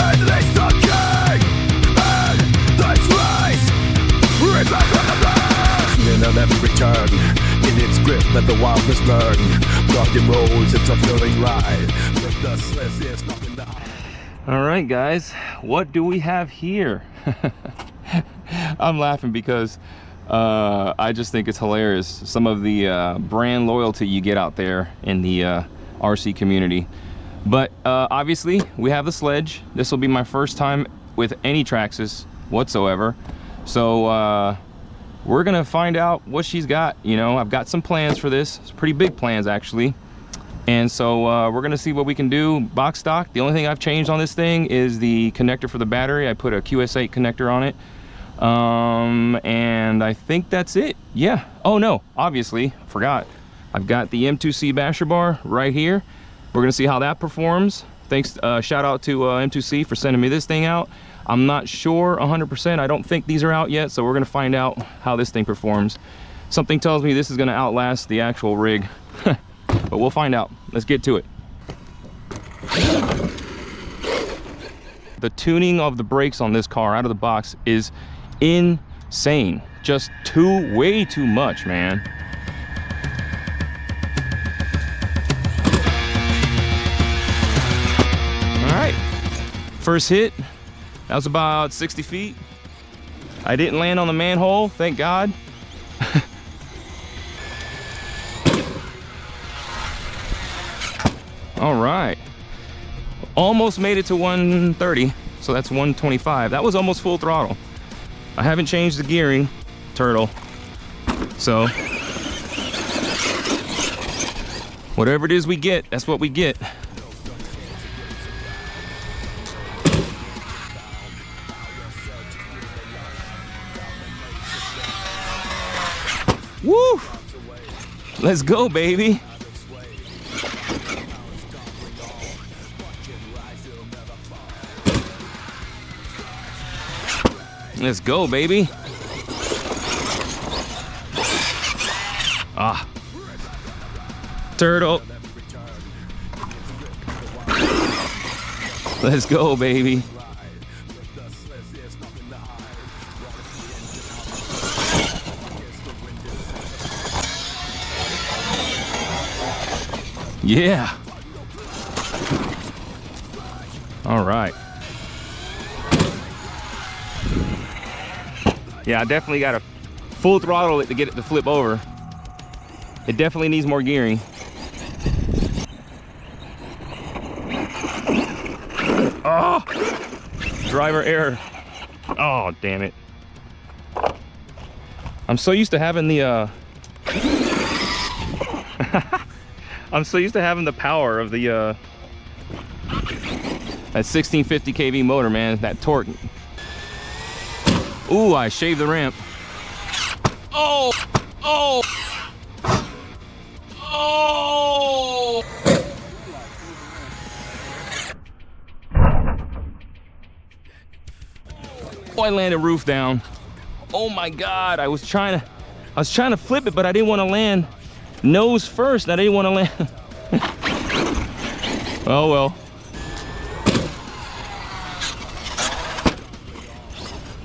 Endless sucking in this race. Rebel from the blast. In on every return, in its grip let the wildness burn. Rock and rolls, it's a thrilling ride. Nevedrtheless, there's nothing to hide. All right, guys, what do we have here? I'm laughing because I just think it's hilarious, some of the brand loyalty you get out there in the RC community. But obviously we have the Sledge. This will be my first time with any TRAXXAS whatsoever, so we're gonna find out what she's got. You know, I've got some plans for this. It's pretty big plans actually, and so we're gonna see what we can do. Box stock. The only thing I've changed on this thing is the connector for the battery. I put a QS8 connector on it, and I think that's it. Yeah. Oh no, obviously forgot, I've got the M2C basher bar right here. We're gonna see how that performs. Thanks, shout out to M2C for sending me this thing out. I'm not sure 100%. I don't think these are out yet, so we're gonna find out how this thing performs. Something tells me this is gonna outlast the actual rig, but we'll find out. Let's get to it. The tuning of the brakes on this car out of the box is insane. Just way too much, man. All right, first hit. That was about 60 feet. I didn't land on the manhole, thank God. All right, almost made it to 130, so that's 125. That was almost full throttle. I haven't changed the gearing, turtle, so whatever it is we get, that's what we get. Woo! Let's go, baby. Let's go, baby. Ah. Turtle. Let's go, baby. Yeah. All right. Yeah, I definitely got to full throttle it to get it to flip over. It definitely needs more gearing. Oh, driver error. Oh, damn it. I'm so used to having the I'm so used to having the power of the that 1650 kV motor, man, that torque. Ooh, I shaved the ramp. Oh, oh, oh. Oh, I landed roof down. Oh my God, I was trying to flip it, but I didn't want to land nose first. I didn't want to land. Oh well.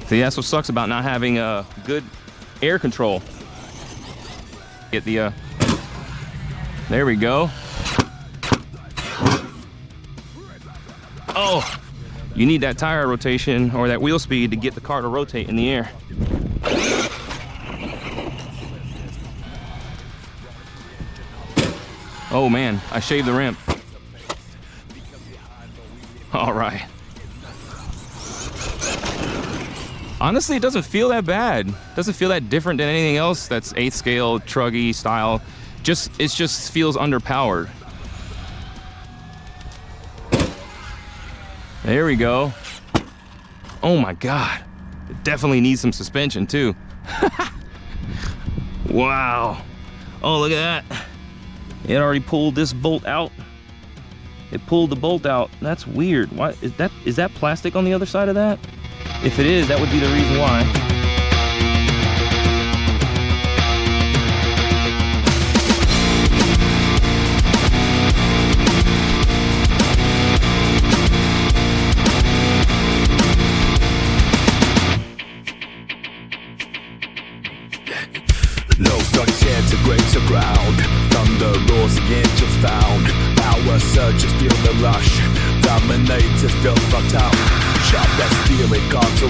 See, that's what sucks about not having good air control. Get the there we go. Oh, you need that tire rotation or that wheel speed to get the car to rotate in the air. Oh man, I shaved the ramp. All right. Honestly, it doesn't feel that bad. It doesn't feel that different than anything else that's 8th scale, truggy style. It just feels underpowered. There we go. Oh my God. It definitely needs some suspension too. Wow. Oh, look at that. It already pulled this bolt out. It pulled the bolt out. That's weird. Why is that plastic on the other side of that? If it is, that would be the reason why.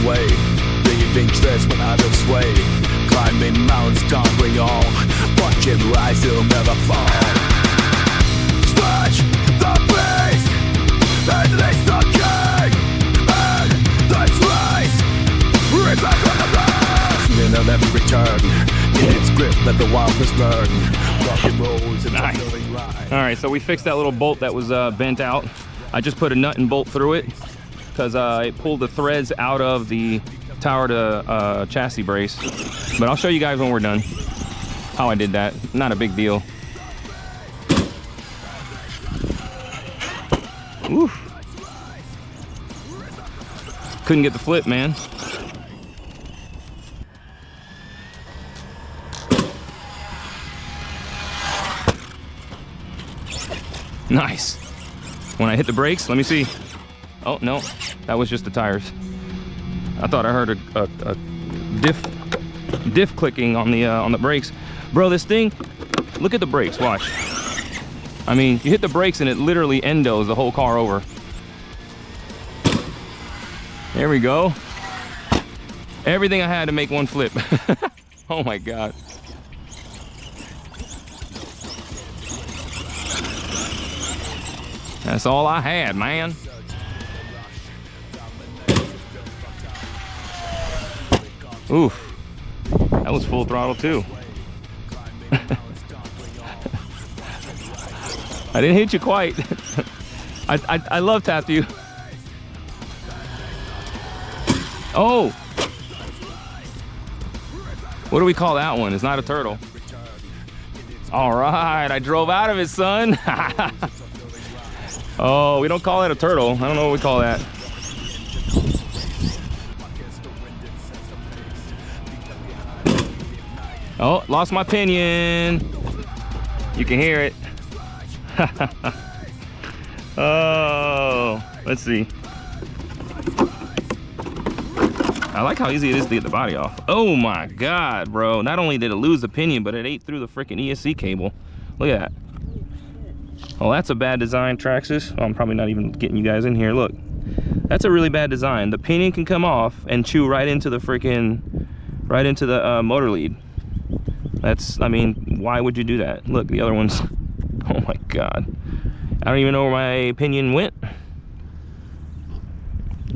away. Leaving trails when out of sway. Climbing mountains, conquering all. Watch him rise, he'll never fall. Sledge the beast, and leads the king. And this race, rebel from the past. It'll never return. In its grip, let the wildness burn. Rock and rolls, it's a thrilling ride. All right, so we fixed that little bolt that was bent out. I just put a nut and bolt through it because it pulled the threads out of the tower to chassis brace. But I'll show you guys when we're done how I did that. Not a big deal. Oof. Couldn't get the flip, man. Nice. When I hit the brakes, let me see. Oh, no, that was just the tires. I thought I heard a diff clicking on the brakes. Bro, this thing, look at the brakes, watch. I mean, you hit the brakes and it literally endos the whole car over. There we go. Everything I had to make one flip. Oh my God. That's all I had, man. Oof, that was full throttle too. I didn't hit you quite. I love tapped you. Oh, what do we call that one? It's not a turtle. All right, I drove out of it, son. Oh, we don't call that a turtle. I don't know what we call that. Oh, lost my pinion. You can hear it. Oh, let's see. I like how easy it is to get the body off. Oh my God, bro. Not only did it lose the pinion, but it ate through the freaking ESC cable. Look at that. Oh, that's a bad design, TRAXXAS. Oh, I'm probably not even getting you guys in here. Look, that's a really bad design. The pinion can come off and chew right into the freaking, right into the motor lead. That's, I mean, why would you do that? Look, the other ones. Oh my God. I don't even know where my pinion went.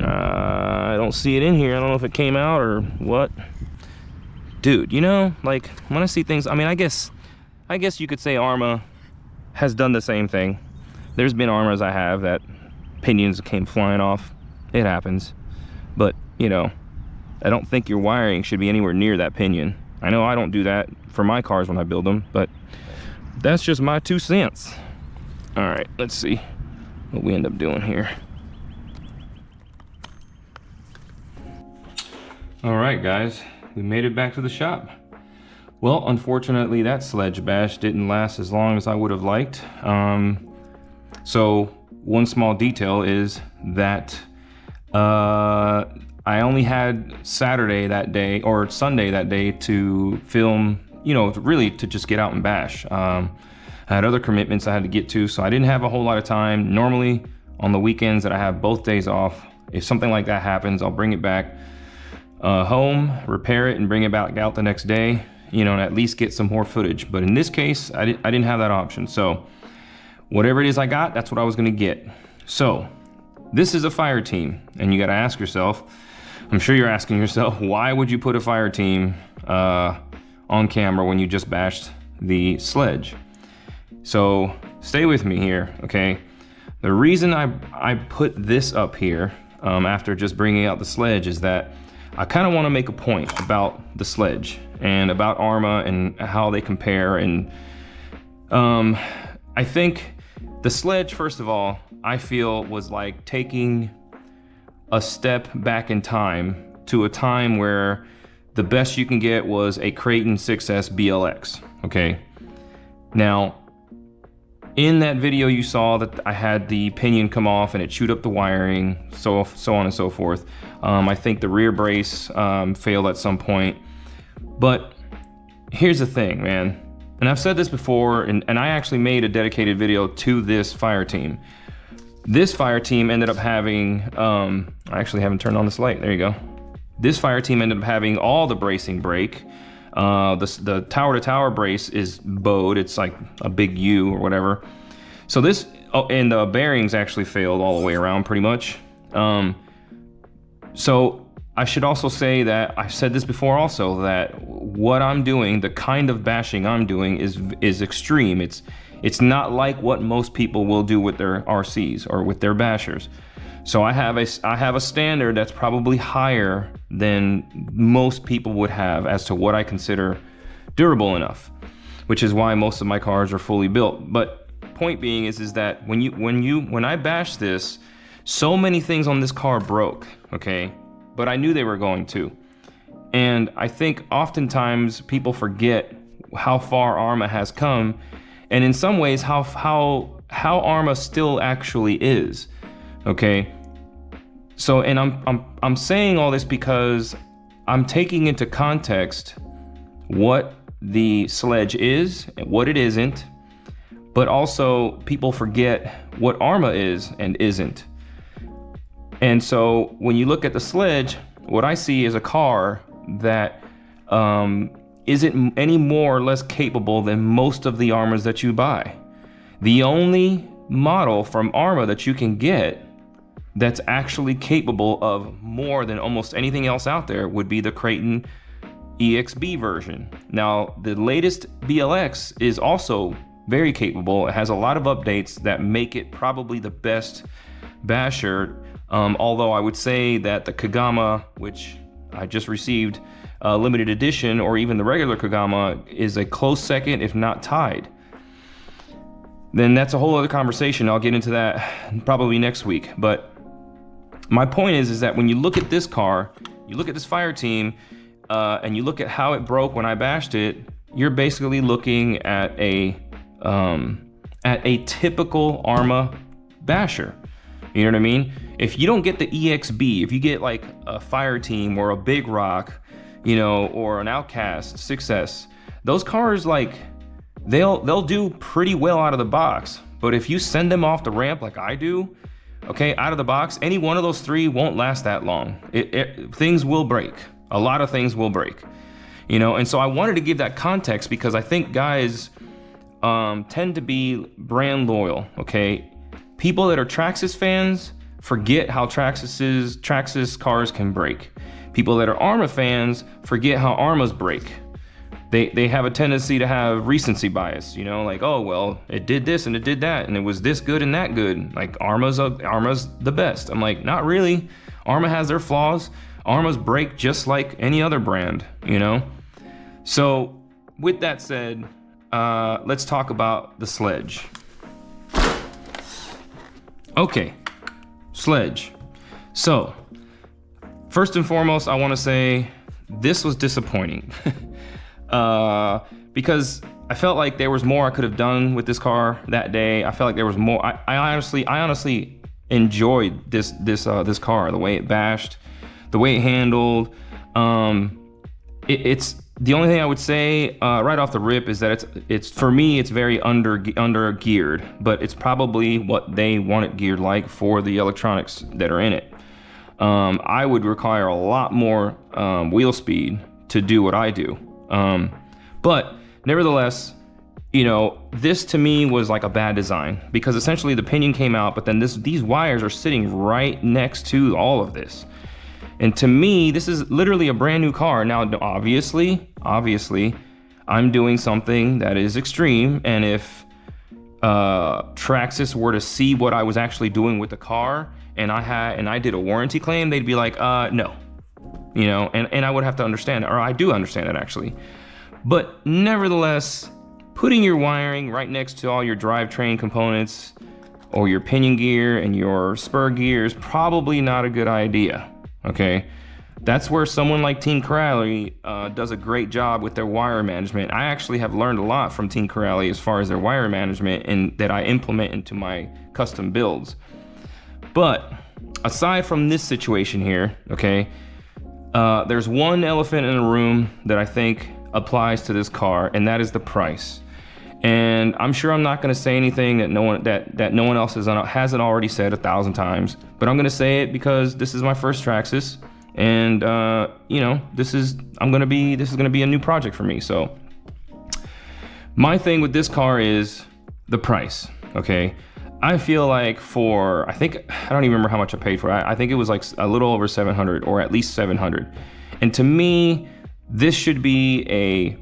I don't see it in here. I don't know if it came out or what. Dude, you know, like when I see things, I mean, I guess you could say Arrma has done the same thing. There's been Arrmas I have that pinions came flying off. It happens. But, you know, I don't think your wiring should be anywhere near that pinion. I know I don't do that for my cars when I build them, but that's just my 2 cents. All right, let's see what we end up doing here. All right, guys, we made it back to the shop. Well, unfortunately, that sledge bash didn't last as long as I would have liked. So one small detail is that I only had Saturday that day or Sunday that day to film, you know, really to just get out and bash. I had other commitments I had to get to, so I didn't have a whole lot of time. Normally on the weekends that I have both days off, if something like that happens, I'll bring it back home, repair it, and bring it back out the next day, you know, and at least get some more footage. But in this case, I didn't have that option. So whatever it is I got, that's what I was gonna get. So this is a fire team, and you gotta ask yourself, I'm sure you're asking yourself, why would you put a fire team on camera when you just bashed the sledge? So stay with me here, okay? The reason I put this up here after just bringing out the sledge is that I kind of want to make a point about the sledge and about Arrma and how they compare. And I think the sledge, first of all, I feel was like taking a step back in time to a time where the best you can get was a Kraton 6S BLX, okay? Now, in that video you saw that I had the pinion come off and it chewed up the wiring, so on and so forth. I think the rear brace failed at some point. But here's the thing, man. And I've said this before, and I actually made a dedicated video to this fire team. This fire team ended up having, I actually haven't turned on this light, there you go. This fire team ended up having all the bracing break. The tower to tower brace is bowed. It's like a big U or whatever. So this, and the bearings actually failed all the way around pretty much. So I should also say that I've said this before also, that what I'm doing, the kind of bashing I'm doing is extreme. It's not like what most people will do with their RCs or with their bashers. So I have a standard that's probably higher than most people would have as to what I consider durable enough, which is why most of my cars are fully built. But point being is that when I bashed this, so many things on this car broke, okay? But I knew they were going to. And I think oftentimes people forget how far Arrma has come, and in some ways how Arrma still actually is. Okay, so, and I'm saying all this because I'm taking into context what the Sledge is and what it isn't, but also people forget what Arrma is and isn't. And so when you look at the Sledge, what I see is a car that isn't any more or less capable than most of the Arrmas that you buy. The only model from Arrma that you can get that's actually capable of more than almost anything else out there would be the Kraton EXB version. Now, the latest BLX is also very capable. It has a lot of updates that make it probably the best basher, although I would say that the Kagama, which I just received, limited edition, or even the regular Kagama, is a close second, if not tied. Then that's a whole other conversation. I'll get into that probably next week. But my point is that when you look at this car, you look at this fire team, and you look at how it broke when I bashed it, you're basically looking at a typical Arrma basher. You know what I mean? If you don't get the EXB, if you get like a fire team or a Big Rock, you know, or an Outcast 6S, those cars, like, they'll do pretty well out of the box. But if you send them off the ramp like I do, okay, out of the box, any one of those three won't last that long. Things will break. A lot of things will break, you know? And so I wanted to give that context because I think guys tend to be brand loyal, okay? People that are TRAXXAS fans forget how TRAXXAS cars can break. People that are Arrma fans forget how Arrmas break. They have a tendency to have recency bias, you know, like, oh, well, it did this and it did that, and it was this good and that good. Like, Arrma's the best. I'm like, not really. Arrma has their flaws. Arrmas break just like any other brand, you know? So, with that said, let's talk about the Sledge. Okay, Sledge. So, first and foremost, I want to say this was disappointing. Because I felt like there was more I could have done with this car that day. I felt like there was more. I honestly enjoyed this car, the way it bashed, the way it handled. It's the only thing I would say right off the rip is that it's for me, it's very under geared, but it's probably what they want it geared like for the electronics that are in it. I would require a lot more wheel speed to do what I do. But nevertheless, you know, this to me was like a bad design because essentially the pinion came out, but then these wires are sitting right next to all of this. And to me, this is literally a brand new car. Now, obviously, I'm doing something that is extreme. And if TRAXXAS were to see what I was actually doing with the car and I did a warranty claim, they'd be like, no. You know, and I would have to understand that, or I do understand that actually. But nevertheless, putting your wiring right next to all your drivetrain components or your pinion gear and your spur gear is probably not a good idea, okay? That's where someone like Team Corally does a great job with their wire management. I actually have learned a lot from Team Corally as far as their wire management and that I implement into my custom builds. But aside from this situation here, okay, there's one elephant in the room that I think applies to this car, and that is the price. And I'm sure I'm not going to say anything that no one else hasn't already said 1,000 times, but I'm going to say it because this is my first TRAXXAS, And you know, this is gonna be a new project for me. So my thing with this car is the price. Okay, I feel like I don't even remember how much I paid for it. I think it was like a little over 700, or at least 700. And to me, this should be a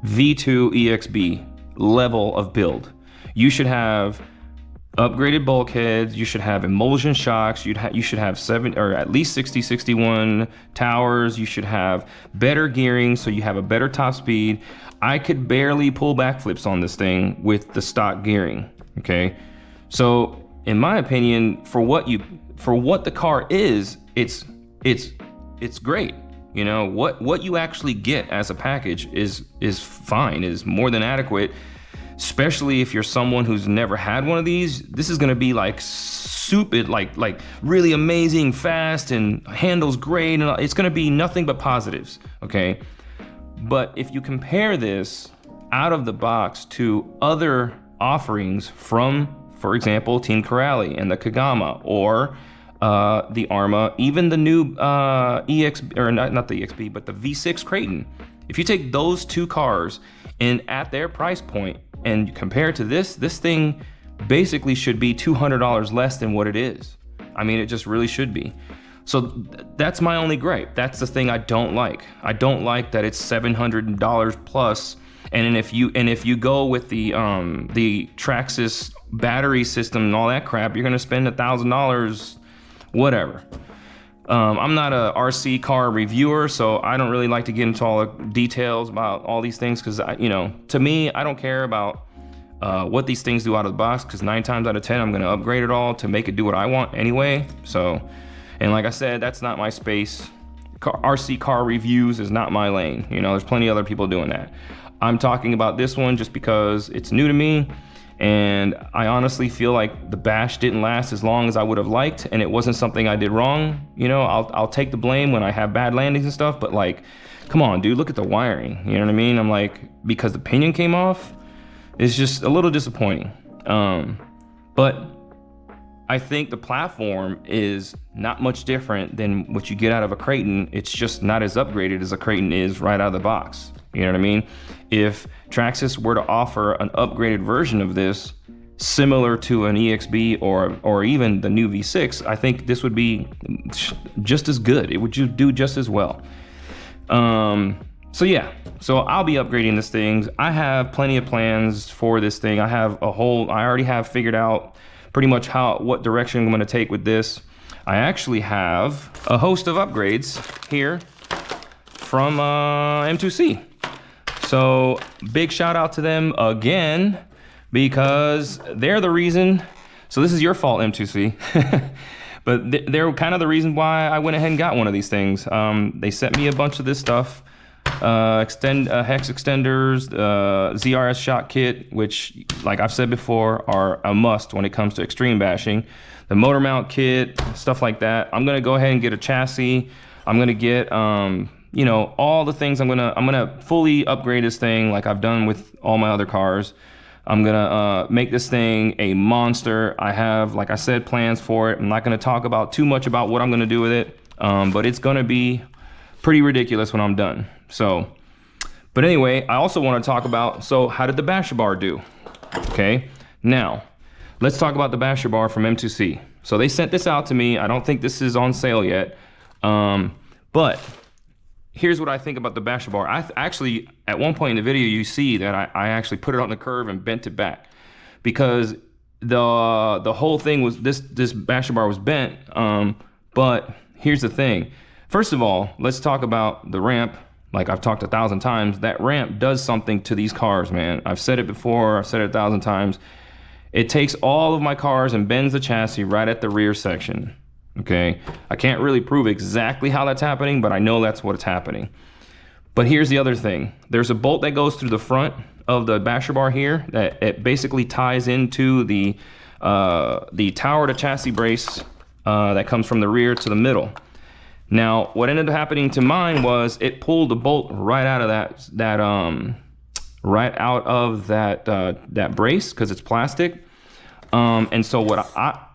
V2 EXB level of build. You should have upgraded bulkheads, you should have emulsion shocks, you should have 7 or at least 61 towers, you should have better gearing so you have a better top speed. I could barely pull backflips on this thing with the stock gearing, okay? So in my opinion, for what the car is, it's great. You know, what you actually get as a package is fine, is more than adequate. Especially if you're someone who's never had one of these. This is gonna be like stupid, like really amazing, fast, and handles great, and it's gonna be nothing but positives, okay? But if you compare this out of the box to other offerings from, for example, Team Corally and the Kagama, or the Arrma, even the new EXB, or not the EXB, but the V6 Kraton. If you take those two cars and at their price point and compare it to this thing basically should be $200 less than what it is. I mean, it just really should be. So that's my only gripe. That's the thing I don't like. I don't like that it's $700 plus. And if you go with the TRAXXAS battery system and all that crap, you're gonna spend $1,000, whatever. I'm not a RC car reviewer, so I don't really like to get into all the details about all these things, because to me, I don't care about what these things do out of the box, because 9 times out of 10 I'm going to upgrade it all to make it do what I want anyway. So, and like I said, that's not my space. RC car reviews is not my lane. You know, there's plenty of other people doing that. I'm talking about this one just because it's new to me. And I honestly feel like the bash didn't last as long as I would have liked, and it wasn't something I did wrong. You know, I'll take the blame when I have bad landings and stuff, but like, come on, dude, look at the wiring. You know what I mean? I'm like, because the pinion came off, it's just a little disappointing. But I think the platform is not much different than what you get out of a Kraton. It's just not as upgraded as a Kraton is right out of the box. You know what I mean? If TRAXXAS were to offer an upgraded version of this, similar to an EXB or even the new V6, I think this would be just as good. It would do just as well. So yeah, so I'll be upgrading this thing. I have plenty of plans for this thing. I already have figured out pretty much what direction I'm going to take with this. I actually have a host of upgrades here from M2C. So big shout out to them again, because they're the reason. So this is your fault, M2C. But they're kind of the reason why I went ahead and got one of these things. They sent me a bunch of this stuff. Hex extenders, ZRS shot kit, which, like I've said before, are a must when it comes to extreme bashing. The motor mount kit, stuff like that. I'm gonna go ahead and get a chassis. I'm gonna get you know, all the things. I'm gonna fully upgrade this thing like I've done with all my other cars. I'm gonna make this thing a monster. I have, like I said, plans for it. I'm not gonna talk about too much about what I'm gonna do with it, but it's gonna be pretty ridiculous when I'm done. So, but anyway, I also want to talk about, so how did the basher bar do? Okay, now let's talk about the basher bar from M2C. So they sent this out to me. I don't think this is on sale yet, but here's what I think about the basher bar. I actually, at one point in the video, you see that I actually put it on the curve and bent it back, because the whole thing was, this basher bar was bent. But here's the thing. First of all, let's talk about the ramp. Like I've talked 1,000 times, that ramp does something to these cars, man. I've said it before, I've said it 1,000 times. It takes all of my cars and bends the chassis right at the rear section. Okay, I can't really prove exactly how that's happening, but I know that's what's happening. But here's the other thing. There's a bolt that goes through the front of the basher bar here that it basically ties into the tower to chassis brace that comes from the rear to the middle. Now, what ended up happening to mine was it pulled the bolt right out of that brace, because it's plastic. And so what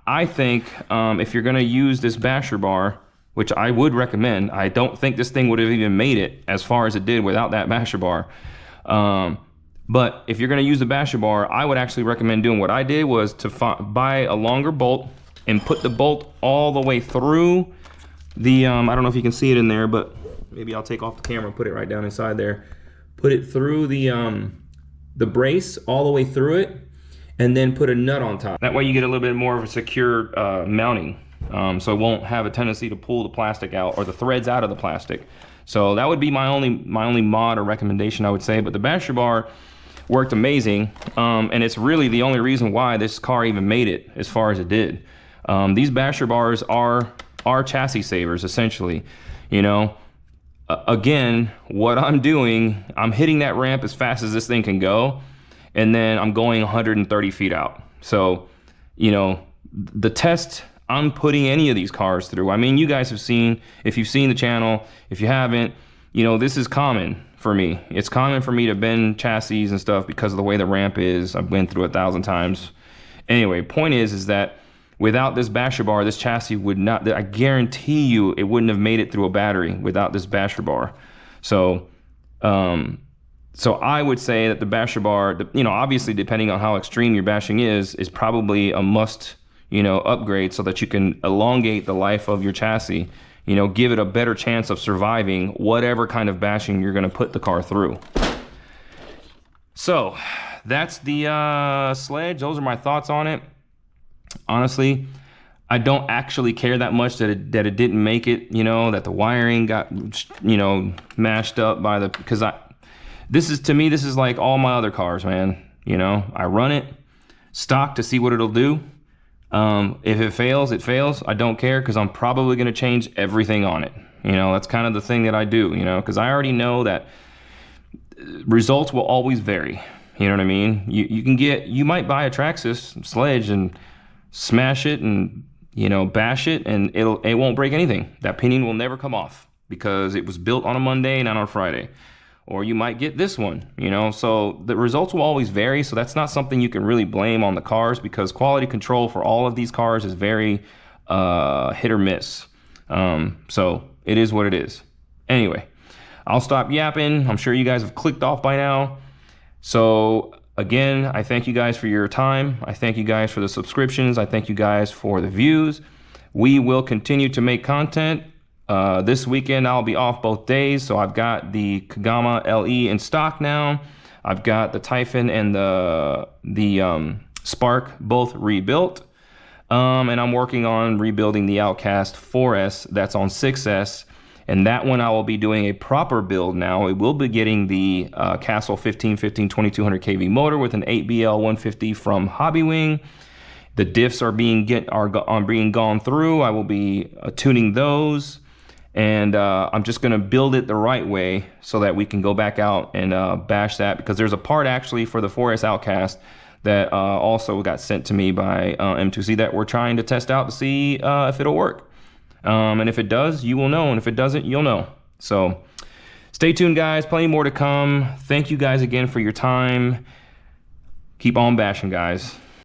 I think, if you're gonna use this basher bar, which I would recommend. I don't think this thing would have even made it as far as it did without that basher bar. But if you're going to use the basher bar, I would actually recommend doing what I did, was to buy a longer bolt and put the bolt all the way through the, I don't know if you can see it in there, but maybe I'll take off the camera and put it right down inside there. Put it through the brace all the way through it, and then put a nut on top. That way you get a little bit more of a secure mounting, so it won't have a tendency to pull the plastic out or the threads out of the plastic. So that would be my only mod or recommendation, I would say. But the basher bar worked amazing, and it's really the only reason why this car even made it as far as it did. These basher bars are chassis savers, essentially. You know, again, what I'm doing, I'm hitting that ramp as fast as this thing can go, and then I'm going 130 feet out. So, you know, the test I'm putting any of these cars through, I mean, you guys have seen, if you've seen the channel, if you haven't, you know, this is common for me. It's common for me to bend chassis and stuff because of the way the ramp is. I've been through 1,000 times. Anyway, point is that without this basher bar, this chassis would not, I guarantee you, it wouldn't have made it through a battery without this basher bar. So, so I would say that the basher bar, you know, obviously depending on how extreme your bashing is probably a must, you know, upgrade so that you can elongate the life of your chassis, you know, give it a better chance of surviving whatever kind of bashing you're going to put the car through. So that's the Sledge. Those are my thoughts on it. Honestly, I don't actually care that much that it didn't make it, you know, that the wiring got, you know, mashed up by the, because this is like all my other cars, man. You know, I run it stock to see what it'll do. If it fails, it fails. I don't care, because I'm probably going to change everything on it. You know, that's kind of the thing that I do, you know, because I already know that results will always vary. You know what I mean? You might buy a TRAXXAS Sledge and smash it and, you know, bash it, and it won't break anything. That pinion will never come off because it was built on a Monday, not on a Friday. Or you might get this one, you know, so the results will always vary. So that's not something you can really blame on the cars, because quality control for all of these cars is very hit or miss. So it is what it is. Anyway, I'll stop yapping. I'm sure you guys have clicked off by now. So again, I thank you guys for your time. I thank you guys for the subscriptions. I thank you guys for the views. We will continue to make content. This weekend I'll be off both days, so I've got the Kagama LE in stock now. I've got the Typhon and the Spark both rebuilt, and I'm working on rebuilding the Outcast 4S that's on 6S, and that one I will be doing a proper build now. It will be getting the Castle 1515 2200 kV motor with an 8BL 150 from Hobbywing. The diffs are being gone through. I will be tuning those. And I'm just going to build it the right way so that we can go back out and bash that, because there's a part actually for the 4S Outcast that also got sent to me by M2C that we're trying to test out to see if it'll work. And if it does, you will know. And if it doesn't, you'll know. So stay tuned, guys. Plenty more to come. Thank you guys again for your time. Keep on bashing, guys.